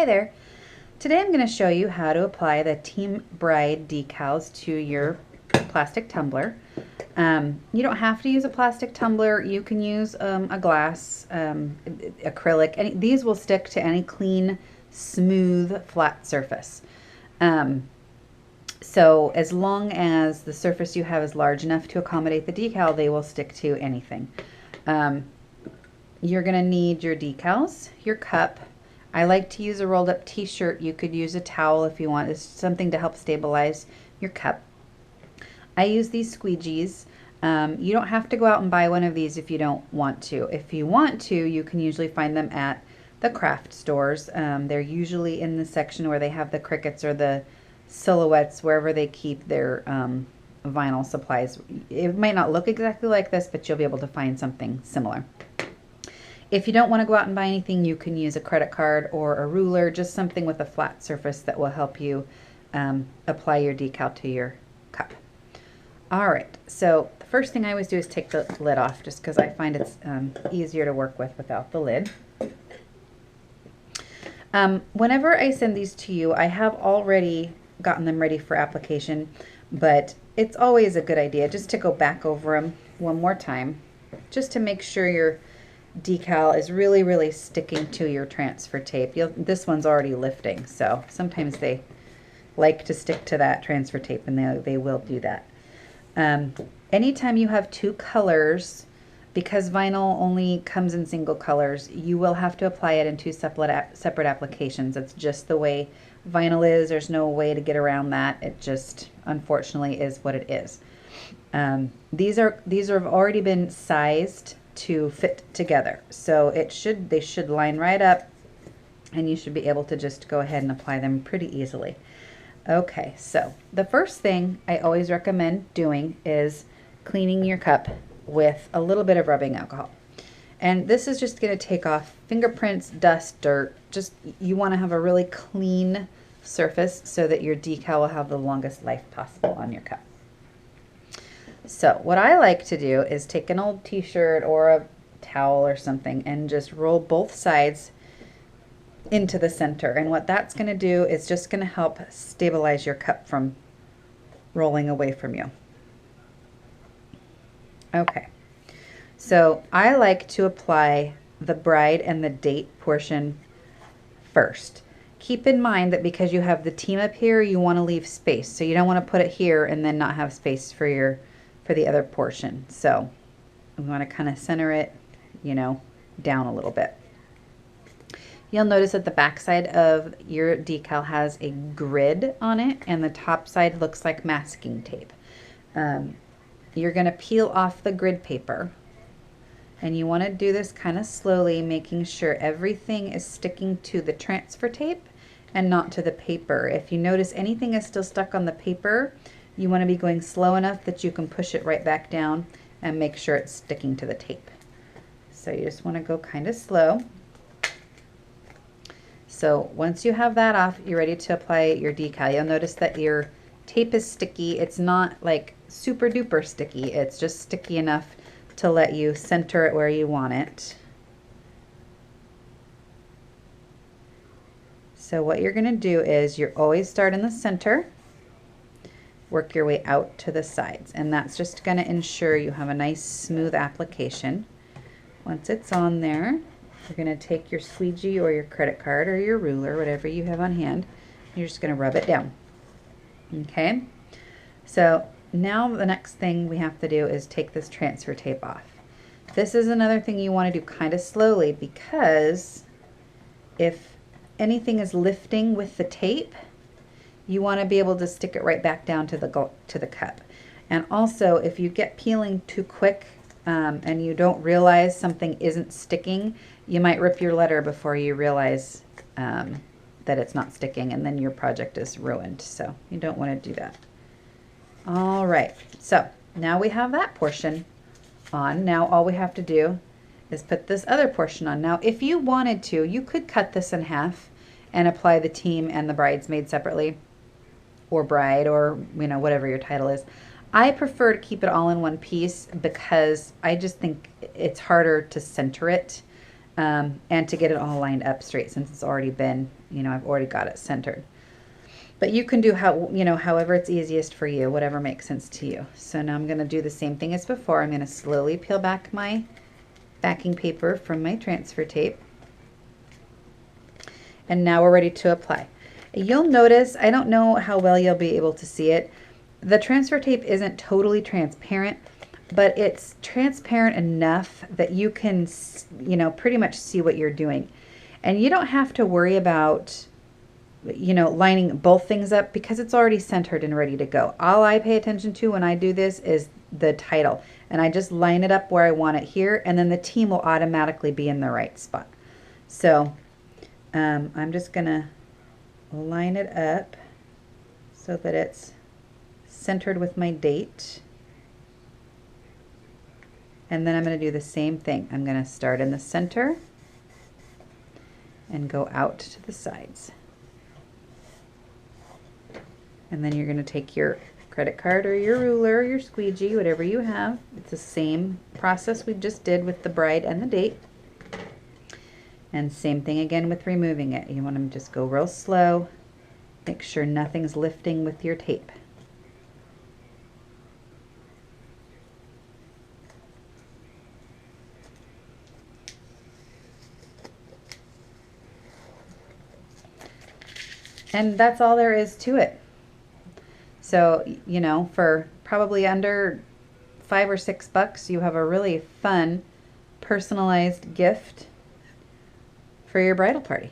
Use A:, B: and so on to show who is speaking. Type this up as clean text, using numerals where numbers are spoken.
A: Hi there. Today I'm going to show you how to apply the Team Bride decals to your plastic tumbler. You don't have to use a plastic tumbler. You can use a glass, acrylic. These will stick to any clean, smooth, flat surface. So as long as the surface you have is large enough to accommodate the decal, they will stick to anything. You're going to need your decals, your cup. I like to use a rolled up t-shirt. You could use a towel if you want. It's something to help stabilize your cup. I use these squeegees. You don't have to go out and buy one of these if you don't want to. If you want to, you can usually find them at the craft stores. They're usually in the section where they have the crickets or the silhouettes, wherever they keep their vinyl supplies. It might not look exactly like this, but you'll be able to find something similar. If you don't want to go out and buy anything, you can use a credit card or a ruler, just something with a flat surface that will help you apply your decal to your cup. All right, so the first thing I always do is take the lid off, just because I find it's easier to work with without the lid. Whenever I send these to you, I have already gotten them ready for application, but it's always a good idea just to go back over them one more time, just to make sure your decal is really sticking to your transfer tape. This one's already lifting, so sometimes they like to stick to that transfer tape, and they will do that. Anytime you have two colors, because vinyl only comes in single colors, you will have to apply it in two separate applications. It's just the way vinyl is. There's no way to get around that. It just unfortunately is what it is. These have already been sized to fit together, so they should line right up, and you should be able to just go ahead and apply them pretty easily. Okay, so the first thing I always recommend doing is cleaning your cup with a little bit of rubbing alcohol, and this is just going to take off fingerprints, dust, dirt. Just, you want to have a really clean surface so that your decal will have the longest life possible on your cup. So what I like to do is take an old t-shirt or a towel or something and just roll both sides into the center. And what that's going to do is just going to help stabilize your cup from rolling away from you. Okay, so I like to apply the bride and the date portion first. Keep in mind that because you have the team up here, you want to leave space. So you don't want to put it here and then not have space for the other portion. So we want to kind of center it, down a little bit. You'll notice that the back side of your decal has a grid on it, and the top side looks like masking tape. You're going to peel off the grid paper, and you want to do this kind of slowly, making sure everything is sticking to the transfer tape and not to the paper. If you notice anything is still stuck on the paper, you want to be going slow enough that you can push it right back down and make sure it's sticking to the tape. So you just want to go kind of slow. So once you have that off, you're ready to apply your decal. You'll notice that your tape is sticky. It's not like super duper sticky. It's just sticky enough to let you center it where you want it. So what you're going to do is you always start in the center, work your way out to the sides, and that's just going to ensure you have a nice smooth application. Once it's on there, you're going to take your squeegee or your credit card or your ruler, whatever you have on hand. You're just going to rub it down. Okay, so now the next thing we have to do is take this transfer tape off. This is another thing you want to do kind of slowly, because if anything is lifting with the tape, you want to be able to stick it right back down to the cup. And also, if you get peeling too quick and you don't realize something isn't sticking, you might rip your letter before you realize that it's not sticking, and then your project is ruined. So you don't want to do that. All right, so now we have that portion on. Now all we have to do is put this other portion on. Now if you wanted to, you could cut this in half and apply the team and the bridesmaid separately, or bride, or whatever your title is. I prefer to keep it all in one piece because I just think it's harder to center it and to get it all lined up straight since it's already been you know, I've already got it centered. But you can do however it's easiest for you, whatever makes sense to you. So now I'm going to do the same thing as before. I'm going to slowly peel back my backing paper from my transfer tape. And now we're ready to apply. You'll notice, I don't know how well you'll be able to see it, the transfer tape isn't totally transparent, but it's transparent enough that you can, you know, pretty much see what you're doing. And you don't have to worry about, you know, lining both things up because it's already centered and ready to go. All I pay attention to when I do this is the title, and I just line it up where I want it here, and then the team will automatically be in the right spot. So I'm just gonna line it up so that it's centered with my date. And then I'm going to do the same thing. I'm going to start in the center and go out to the sides. And then you're going to take your credit card or your ruler or your squeegee, whatever you have. It's the same process we just did with the bride and the date. And same thing again with removing it. You want to just go real slow. Make sure nothing's lifting with your tape. And that's all there is to it. So, you know, for probably under $5 or $6, you have a really fun, personalized gift for your bridal party.